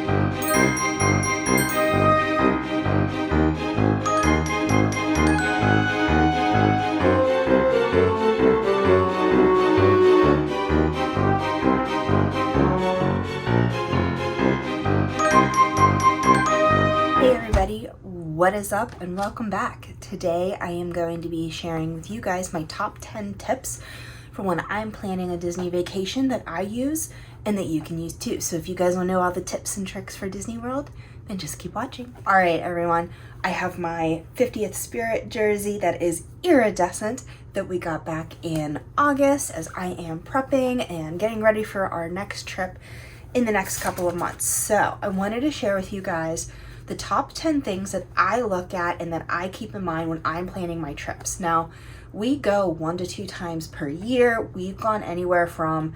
Hey everybody, what is up and welcome back. Today I am going to be sharing with you guys my top 10 tips for when I'm planning a Disney vacation that I use and that you can use too. So if you guys want to know all the tips and tricks for Disney World, then just keep watching. All right everyone, I have my 50th Spirit jersey that is iridescent that we got back in August as I am prepping and getting ready for our next trip in the next couple of months. So I wanted to share with you guys the top 10 things that I look at and that I keep in mind when I'm planning my trips. Now, we go 1 to 2 times per year. We've gone anywhere from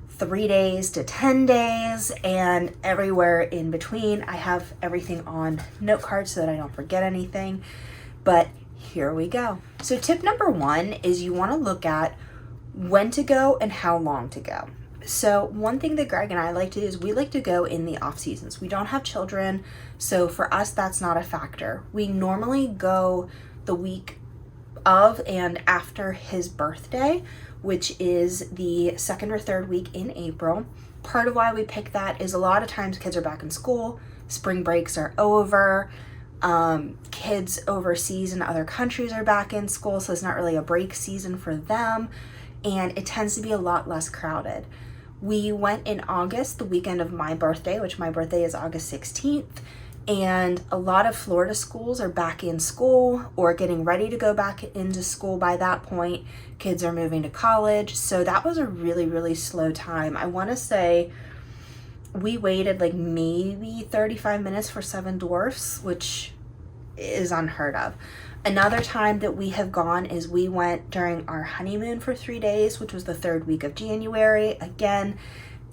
3 days to 10 days and everywhere in between. I have everything on note cards so that I don't forget anything, but here we go. So tip number 1 is you want to look at when to go and how long to go. So one thing that Greg and I like to do is we like to go in the off seasons. We don't have children, so for us that's not a factor. We normally go the week of and after his birthday, which is the second or third week in April. Part of why we pick that is a lot of times kids are back in school, spring breaks are over, kids overseas in other countries are back in school, so it's not really a break season for them, and it tends to be a lot less crowded. We went in August, the weekend of my birthday, which my birthday is August 16th, and a lot of Florida schools are back in school or getting ready to go back into school by that point. Kids are moving to college, so that was a really, really slow time. I want to say we waited like maybe 35 minutes for Seven Dwarfs, which is unheard of. Another time that we have gone is we went during our honeymoon for 3 days, which was the third week of January. Again,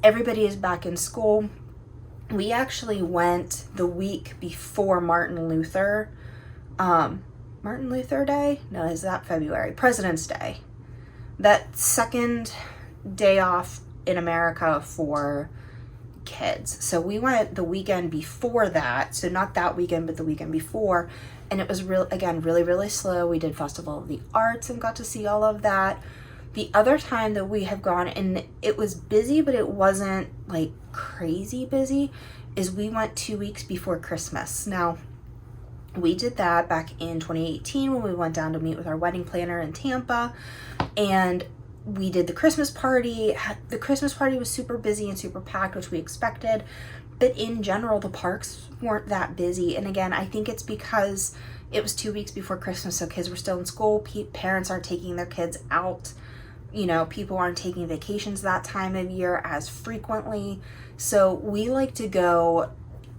everybody is back in school. We actually went the week before Martin Luther Day? No, is that February? President's Day. That second day off in America for kids. So we went the weekend before that. So not that weekend, but the weekend before. And it was really, really slow. We did Festival of the Arts and got to see all of that. The other time that we have gone, and it was busy, but it wasn't like crazy busy, is we went 2 weeks before Christmas. Now, we did that back in 2018 when we went down to meet with our wedding planner in Tampa, and we did the Christmas party. The Christmas party was super busy and super packed, which we expected. But in general, the parks weren't that busy. And again, I think it's because it was 2 weeks before Christmas, so kids were still in school. Parents aren't taking their kids out. You know, people aren't taking vacations that time of year as frequently. So we like to go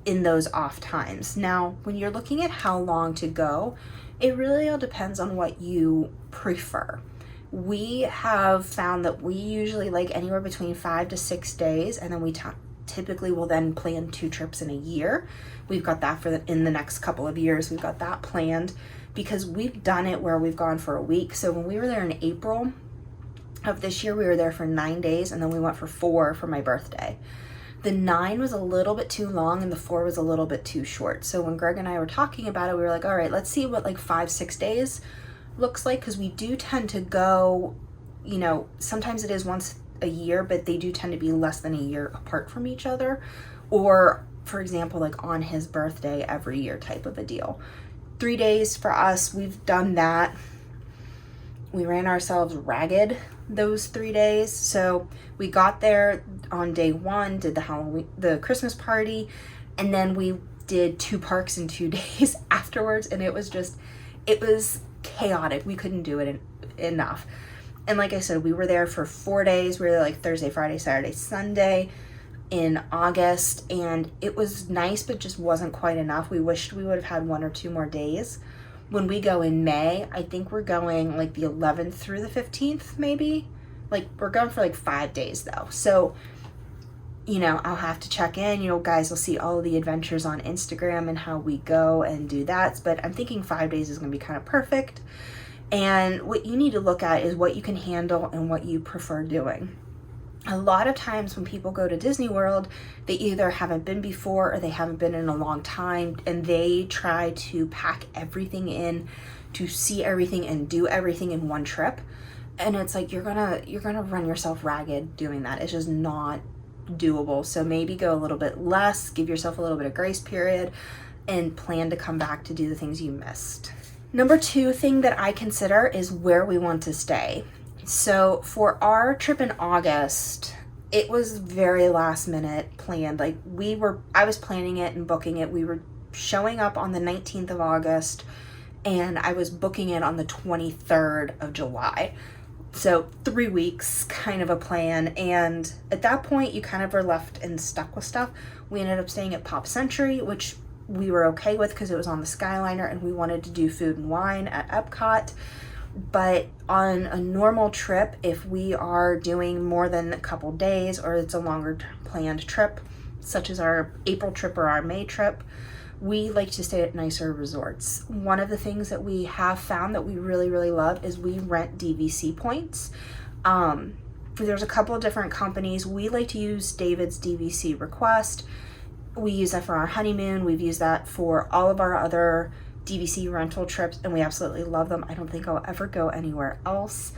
in those off times. Now, when you're looking at how long to go, it really all depends on what you prefer. We have found that we usually like anywhere between 5 to 6 days, and then we typically will then plan 2 trips in a year. We've got that in the next couple of years. We've got that planned because we've done it where we've gone for a week. So when we were there in April of this year, we were there for 9 days, and then we went for 4 for my birthday. The 9 was a little bit too long and the 4 was a little bit too short. So when Greg and I were talking about it, we were like, all right, let's see what like 5-6 days looks like, because we do tend to go, you know, sometimes it is once a year, but they do tend to be less than a year apart from each other, or for example like on his birthday every year type of a deal. 3 days for us, we've done that. We ran ourselves ragged those 3 days. So we got there on day 1, did the Christmas party, and then we did 2 parks in 2 days afterwards, and it was chaotic. We couldn't do it enough. And like I said, we were there for 4 days. We were there like Thursday, Friday, Saturday, Sunday in August, and it was nice, but just wasn't quite enough. We wished we would have had 1 or 2 more days. When we go in May, I think we're going like the 11th through the 15th, maybe. Like we're going for like 5 days though. So, you know, I'll have to check in. You know, guys will see all of the adventures on Instagram and how we go and do that. But I'm thinking 5 days is going to be kind of perfect. And what you need to look at is what you can handle and what you prefer doing. A lot of times when people go to Disney World, they either haven't been before or they haven't been in a long time, and they try to pack everything in to see everything and do everything in one trip. And it's like you're gonna run yourself ragged doing that. It's just not doable. So maybe go a little bit less, give yourself a little bit of grace period, and plan to come back to do the things you missed. Number 2 thing that I consider is where we want to stay. So for our trip in August, it was very last minute planned. Like I was planning it and booking it. We were showing up on the 19th of August and I was booking it on the 23rd of July. So 3 weeks kind of a plan. And at that point you kind of are left and stuck with stuff. We ended up staying at Pop Century, which we were okay with because it was on the Skyliner and we wanted to do food and wine at Epcot. But on a normal trip, if we are doing more than a couple days or it's a longer planned trip, such as our April trip or our May trip, we like to stay at nicer resorts. One of the things that we have found that we really, really love is we rent DVC points. There's a couple of different companies. We like to use David's DVC Request. We use that for our honeymoon. We've used that for all of our other DVC rental trips, and we absolutely love them. I don't think I'll ever go anywhere else.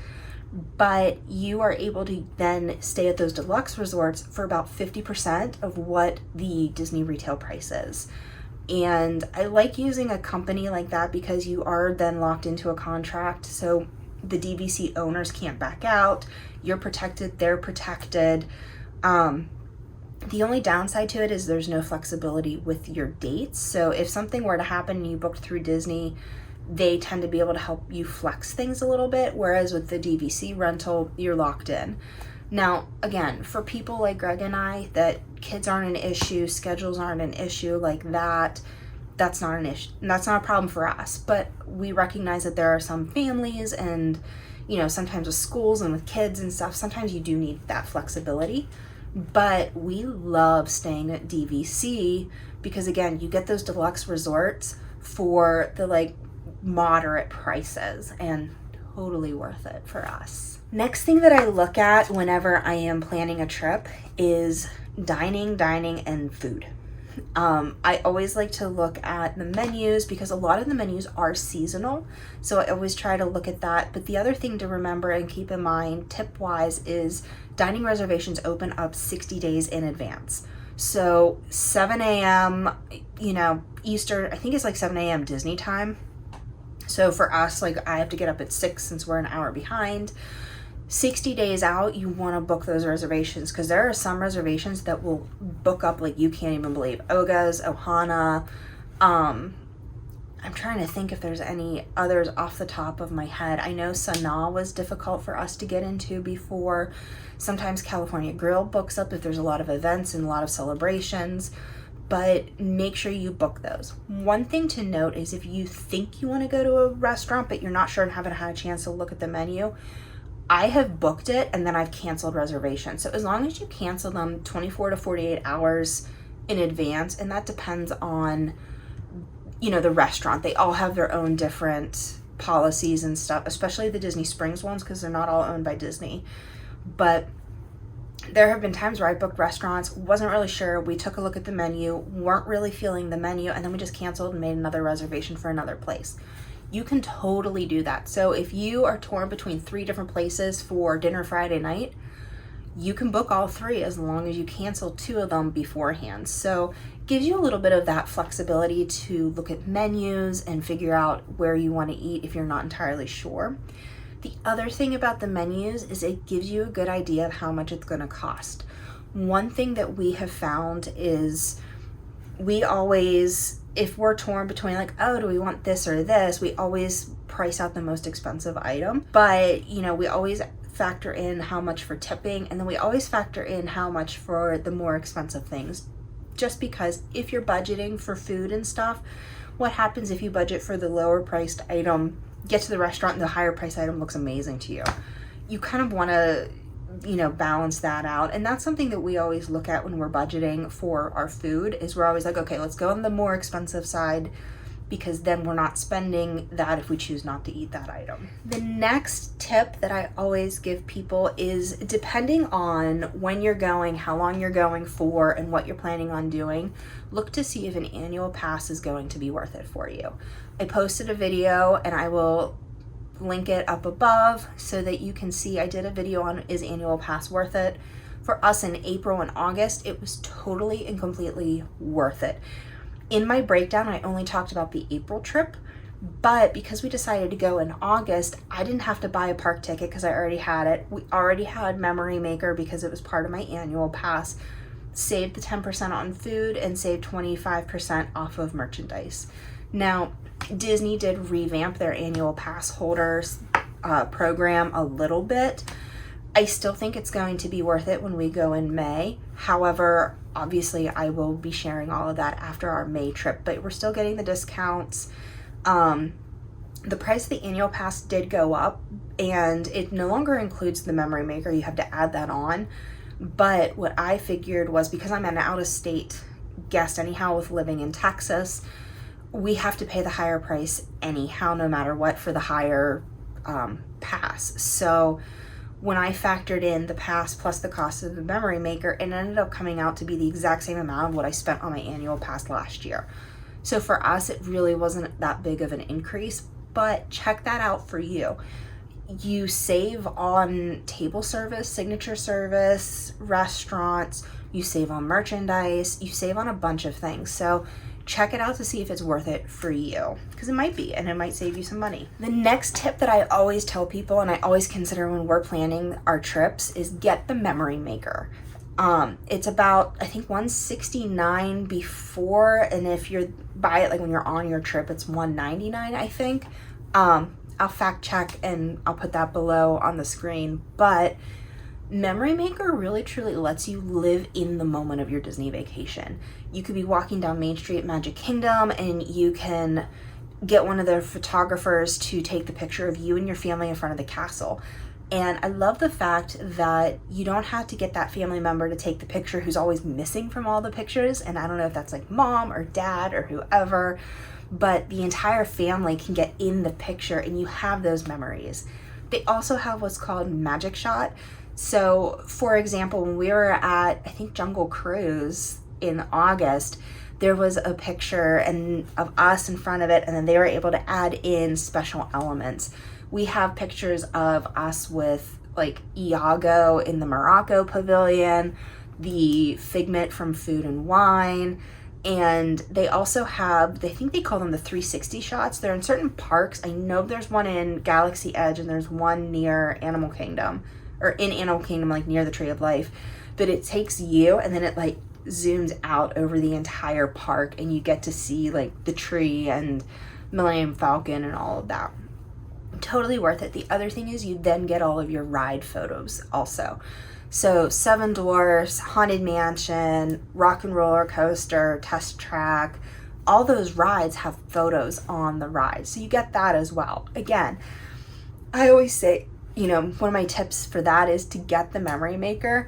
But you are able to then stay at those deluxe resorts for about 50% of what the Disney retail price is. And I like using a company like that because you are then locked into a contract. So the DVC owners can't back out. You're protected, they're protected. The only downside to it is there's no flexibility with your dates. So if something were to happen and you booked through Disney, they tend to be able to help you flex things a little bit. Whereas with the DVC rental, you're locked in. Now, again, for people like Greg and I, that kids aren't an issue, schedules aren't an issue like that, that's not an issue. That's not a problem for us. But we recognize that there are some families and, sometimes with schools and with kids and stuff, sometimes you do need that flexibility. But we love staying at DVC because, again, you get those deluxe resorts for the moderate prices and totally worth it for us. Next thing that I look at whenever I am planning a trip is dining, and food. I always like to look at the menus because a lot of the menus are seasonal. So I always try to look at that. But the other thing to remember and keep in mind tip-wise is dining reservations open up 60 days in advance. So 7 a.m., Eastern, I think it's 7 a.m. Disney time. So for us, I have to get up at 6 since we're an hour behind. 60 days out, you want to book those reservations because there are some reservations that will book up you can't even believe. Oga's, Ohana. I'm trying to think if there's any others off the top of my head. I know Sanaa was difficult for us to get into before. Sometimes California Grill books up if there's a lot of events and a lot of celebrations. But make sure you book those. One thing to note is if you think you want to go to a restaurant but you're not sure and haven't had a chance to look at the menu, I have booked it and then I've canceled reservations. So as long as you cancel them 24 to 48 hours in advance, and that depends on, the restaurant. They all have their own different policies and stuff, especially the Disney Springs ones because they're not all owned by Disney. But there have been times where I booked restaurants, wasn't really sure. We took a look at the menu, weren't really feeling the menu, and then we just canceled and made another reservation for another place. You can totally do that. So if you are torn between 3 different places for dinner Friday night, you can book all 3 as long as you cancel 2 of them beforehand. So it gives you a little bit of that flexibility to look at menus and figure out where you want to eat if you're not entirely sure. The other thing about the menus is it gives you a good idea of how much it's going to cost. One thing that we have found is we always, if we're torn between do we want this or this, we always price out the most expensive item. But, we always factor in how much for tipping, and then we always factor in how much for the more expensive things. Just because if you're budgeting for food and stuff, what happens if you budget for the lower priced item, get to the restaurant and the higher priced item looks amazing to you? You kind of want to balance that out. And that's something that we always look at when we're budgeting for our food is we're always okay, let's go on the more expensive side because then we're not spending that if we choose not to eat that item. The next tip that I always give people is, depending on when you're going, how long you're going for, and what you're planning on doing, look to see if an annual pass is going to be worth it for you. I posted a video, and I will link it up above so that you can see. I did a video on, is annual pass worth it? For us in April and August, it was totally and completely worth it. In my breakdown, I only talked about the April trip, but because we decided to go in August, I didn't have to buy a park ticket because I already had it. We already had Memory Maker because it was part of my annual pass. Saved the 10% on food and saved 25% off of merchandise. Now, Disney did revamp their annual pass holders program a little bit. I still think it's going to be worth it when we go in May. However, obviously I will be sharing all of that after our May trip, but we're still getting the discounts. The price of the annual pass did go up, and it no longer includes the Memory Maker. You have to add that on. But what I figured was, because I'm an out-of-state guest anyhow with living in Texas, we have to pay the higher price anyhow, no matter what, for the higher pass. So when I factored in the pass plus the cost of the Memory Maker, it ended up coming out to be the exact same amount of what I spent on my annual pass last year. So for us, it really wasn't that big of an increase, but check that out for you. You save on table service, signature service, restaurants, you save on merchandise, you save on a bunch of things. So check it out to see if it's worth it for you, because it might be, and it might save you some money. The next tip that I always tell people, and I always consider when we're planning our trips, is get the Memory Maker. It's about, I think, $169 before, and if you buy it like when you're on your trip, it's $199, I think. I'll fact check and I'll put that below on the screen, but Memory Maker really truly lets you live in the moment of your Disney vacation. You could be walking down Main Street at Magic Kingdom, and you can get one of their photographers to take the picture of you and your family in front of the castle. And I love the fact that you don't have to get that family member to take the picture who's always missing from all the pictures. And I don't know if that's like mom or dad or whoever, but the entire family can get in the picture and you have those memories. They also have what's called Magic Shot. So, for example, when we were at, I think, Jungle Cruise in August, there was a picture of us in front of it, and then they were able to add in special elements. We have pictures of us with, like, Iago in the Morocco Pavilion, the Figment from Food and Wine, and they also have, I think they call them the 360 shots. They're in certain parks. I know there's one in Galaxy Edge, and there's one near Animal Kingdom. Or in Animal Kingdom, like near the Tree of Life, but it takes you and then it like zooms out over the entire park, and you get to see like the tree and Millennium Falcon and all of that. Totally worth it. The other thing is you then get all of your ride photos also. So Seven Dwarfs, Haunted Mansion, Rock and Roller Coaster, Test Track, all those rides have photos on the ride. So you get that as well. Again, I always say, you know, one of my tips for that is to get the Memory Maker,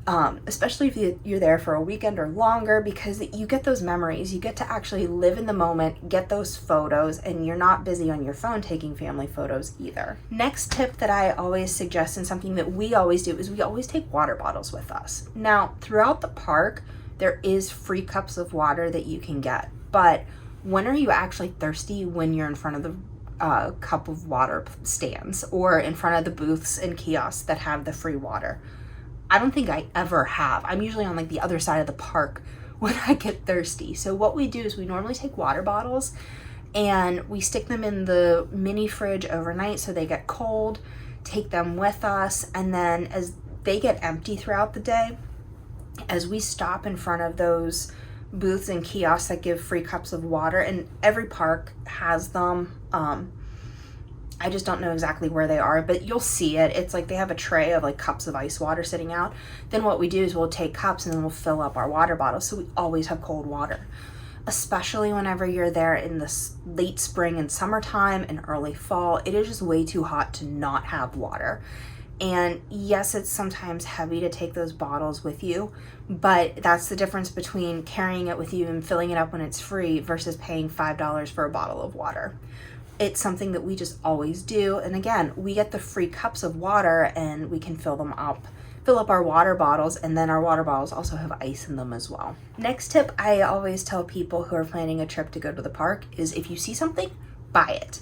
especially if you're there for a weekend or longer, because you get those memories. You get to actually live in the moment, get those photos, and you're not busy on your phone taking family photos either. Next tip that I always suggest, and something that we always do, is we always take water bottles with us. Now, throughout the park, there is free cups of water that you can get, but when are you actually thirsty? When you're in front of the cup of water stands or in front of the booths and kiosks that have the free water. I don't think I ever have. I'm usually on like the other side of the park when I get thirsty. So what we do is we normally take water bottles and we stick them in the mini fridge overnight so they get cold, take them with us, and then as they get empty throughout the day, as we stop in front of those booths and kiosks that give free cups of water, and every park has them. I just don't know exactly where they are, but you'll see it. It's like they have a tray of like cups of ice water sitting out. Then what we do is we'll take cups and then we'll fill up our water bottles, so we always have cold water. Especially whenever you're there in the late spring and summertime and early fall, it is just way too hot to not have water. And yes, it's sometimes heavy to take those bottles with you, but that's the difference between carrying it with you and filling it up when it's free versus paying $5 for a bottle of water. It's something that we just always do. And again, we get the free cups of water and we can fill up our water bottles, and then our water bottles also have ice in them as well. Next tip I always tell people who are planning a trip to go to the park is if you see something, buy it.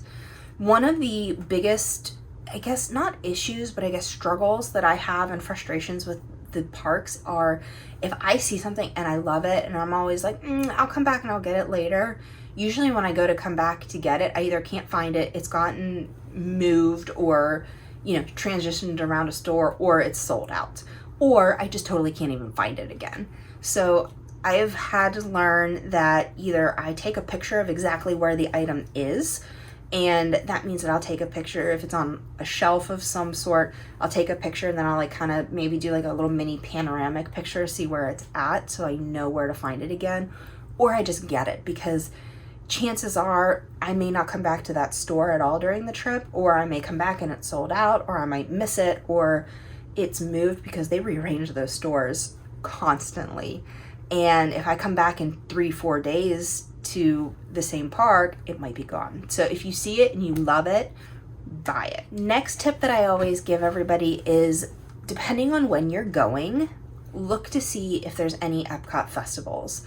One of the biggest, I guess not issues, but I guess struggles that I have and frustrations with the parks are if I see something and I love it and I'm always like, I'll come back and I'll get it later. Usually when I go to come back to get it, I either can't find it, it's gotten moved or, transitioned around a store, or it's sold out, or I just totally can't even find it again. So I've had to learn that either I take a picture of exactly where the item is, and that means that I'll take a picture if it's on a shelf of some sort. I'll take a picture and then I'll kind of maybe do a little mini panoramic picture, see where it's at so I know where to find it again. Or I just get it, because chances are I may not come back to that store at all during the trip, or I may come back and it's sold out, or I might miss it, or it's moved, because they rearrange those stores constantly. And if I come back in 3-4 days to the same park, it might be gone. So if you see it and you love it, buy it. Next tip that I always give everybody is, depending on when you're going, look to see if there's any Epcot festivals.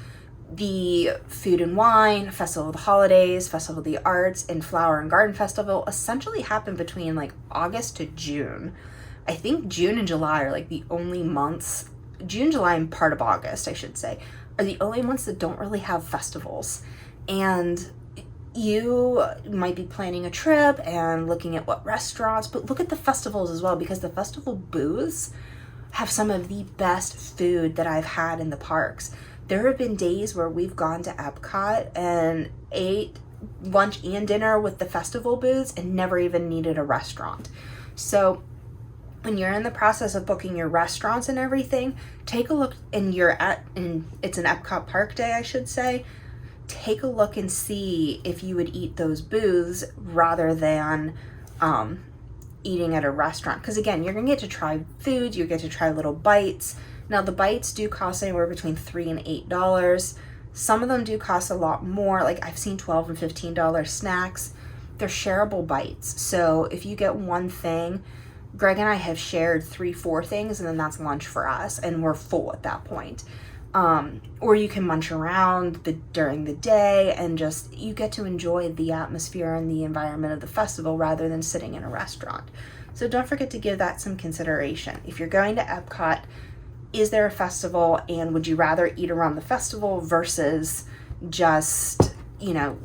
The Food and Wine, Festival of the Holidays, Festival of the Arts, and Flower and Garden Festival essentially happen between August to June. I think June and July are the only months, June, July, and part of August, I should say, are the only months that don't really have festivals. And you might be planning a trip and looking at what restaurants, but look at the festivals as well, because the festival booths have some of the best food that I've had in the parks. There have been days where we've gone to Epcot and ate lunch and dinner with the festival booths and never even needed a restaurant. So when you're in the process of booking your restaurants and everything, take a look, and it's an Epcot Park day, I should say, take a look and see if you would eat those booths rather than eating at a restaurant. Because again, you're gonna get to try food, you get to try little bites. Now the bites do cost anywhere between $3 and $8. Some of them do cost a lot more. I've seen $12 and $15 snacks. They're shareable bites. So if you get one thing, Greg and I have shared 3-4 things, and then that's lunch for us, and we're full at that point. Or you can munch around during the day, and you get to enjoy the atmosphere and the environment of the festival rather than sitting in a restaurant. So don't forget to give that some consideration. If you're going to Epcot, is there a festival, and would you rather eat around the festival versus just,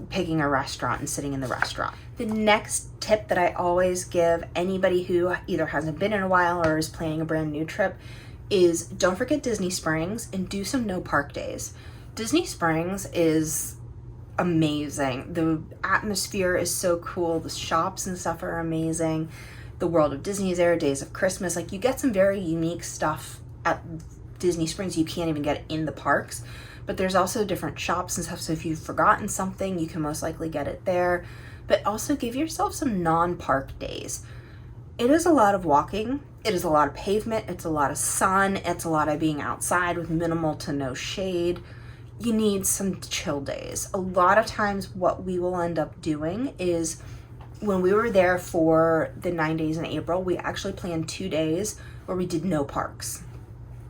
picking a restaurant and sitting in the restaurant? The next tip that I always give anybody who either hasn't been in a while or is planning a brand new trip is, don't forget Disney Springs and do some no park days. Disney Springs is amazing. The atmosphere is so cool. The shops and stuff are amazing. The World of Disney is there, Days of Christmas. You get some very unique stuff at Disney Springs you can't even get in the parks, but there's also different shops and stuff, so if you've forgotten something, you can most likely get it there. But also give yourself some non-park days. It is a lot of walking, it is a lot of pavement, it's a lot of sun, it's a lot of being outside with minimal to no shade. You need some chill days. A lot of times what we will end up doing is, when we were there for the 9 days in April, we actually planned 2 days where we did no parks.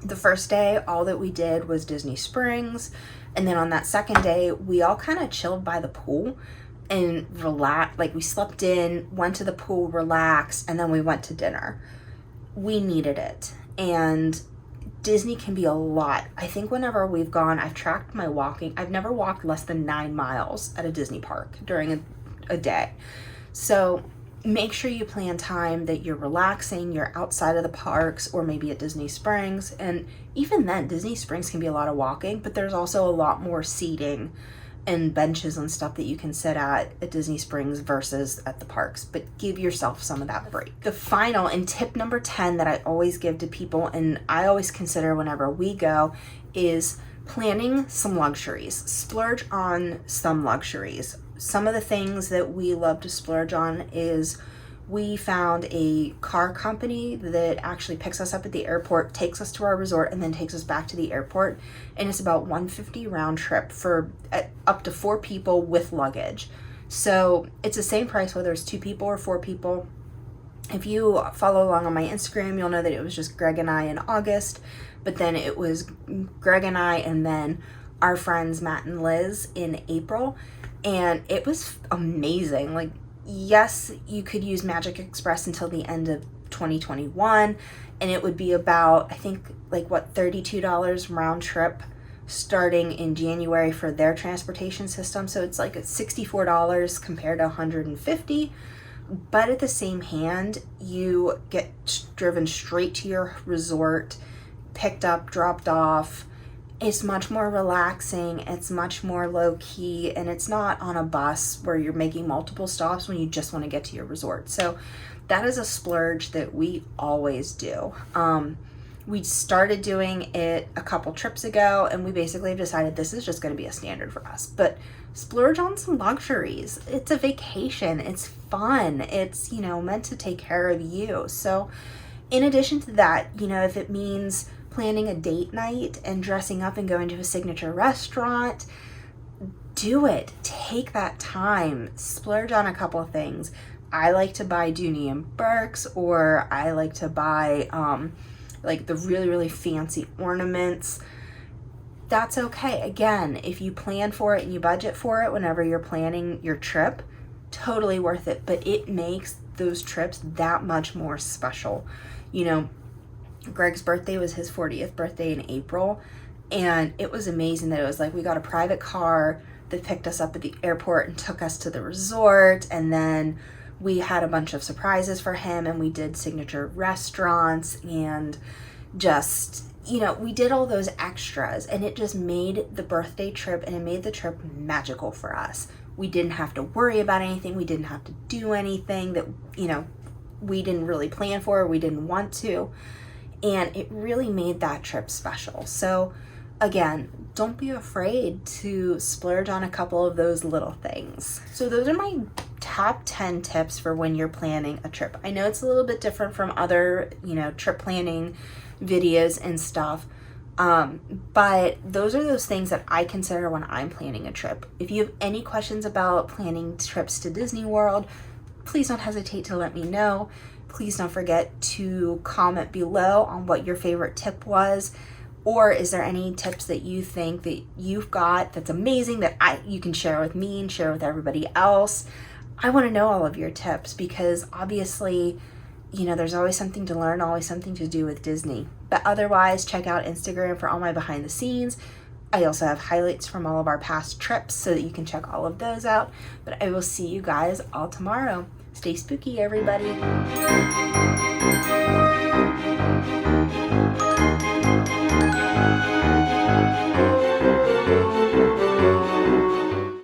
The first day, all that we did was Disney Springs, and then on that second day, we all kind of chilled by the pool and relaxed. We slept in, went to the pool, relaxed, and then we went to dinner. We needed it, and Disney can be a lot. I think whenever we've gone, I've tracked my walking. I've never walked less than 9 miles at a Disney park during a day. So make sure you plan time that you're relaxing, you're outside of the parks, or maybe at Disney Springs. And even then, Disney Springs can be a lot of walking, but there's also a lot more seating and benches and stuff that you can sit at Disney Springs versus at the parks. But give yourself some of that break. The final and tip number 10 that I always give to people, and I always consider whenever we go, is planning some luxuries. Splurge on some luxuries. Some of the things that we love to splurge on is we found a car company that actually picks us up at the airport, takes us to our resort, and then takes us back to the airport. And it's about $150 round trip for up to 4 people with luggage. So it's the same price whether it's 2 people or 4 people. If you follow along on my Instagram, you'll know that it was just Greg and I in August, but then it was Greg and I and then our friends Matt and Liz in April. And it was amazing. Like, yes, you could use Magic Express until the end of 2021, and it would be about, I think, like what, $32 round trip starting in January for their transportation system. So it's like $64 compared to $150. But at the same hand, you get driven straight to your resort, picked up, dropped off. It's much more relaxing, it's much more low-key, and it's not on a bus where you're making multiple stops when you just want to get to your resort. So that is a splurge that we always do. We started doing it a couple trips ago, and we basically decided this is just going to be a standard for us. But splurge on some luxuries. It's a vacation. It's fun. It's, meant to take care of you. So in addition to that, if it means planning a date night and dressing up and going to a signature restaurant, do it. Take that time. Splurge on a couple of things. I like to buy Dooney and Burke's, or I like to buy like the really, really fancy ornaments. That's okay. Again, if you plan for it and you budget for it whenever you're planning your trip, totally worth it. But it makes those trips that much more special. Greg's birthday was his 40th birthday in April, and it was amazing that it was like we got a private car that picked us up at the airport and took us to the resort, and then we had a bunch of surprises for him, and we did signature restaurants, and just, we did all those extras, and it just made the birthday trip, and it made the trip magical for us. We didn't have to worry about anything. We didn't have to do anything that, we didn't really plan for, or we didn't want to. And it really made that trip special. So again, don't be afraid to splurge on a couple of those little things. So those are my top 10 tips for when you're planning a trip. I know it's a little bit different from other, trip planning videos and stuff. But those are those things that I consider when I'm planning a trip. If you have any questions about planning trips to Disney World, please don't hesitate to let me know. Please don't forget to comment below on what your favorite tip was, or is there any tips that you think that you've got that's amazing that you can share with me and share with everybody else. I want to know all of your tips, because obviously, there's always something to learn, always something to do with Disney. But otherwise, check out Instagram for all my behind the scenes. I also have highlights from all of our past trips so that you can check all of those out. But I will see you guys all tomorrow. Stay spooky, everybody.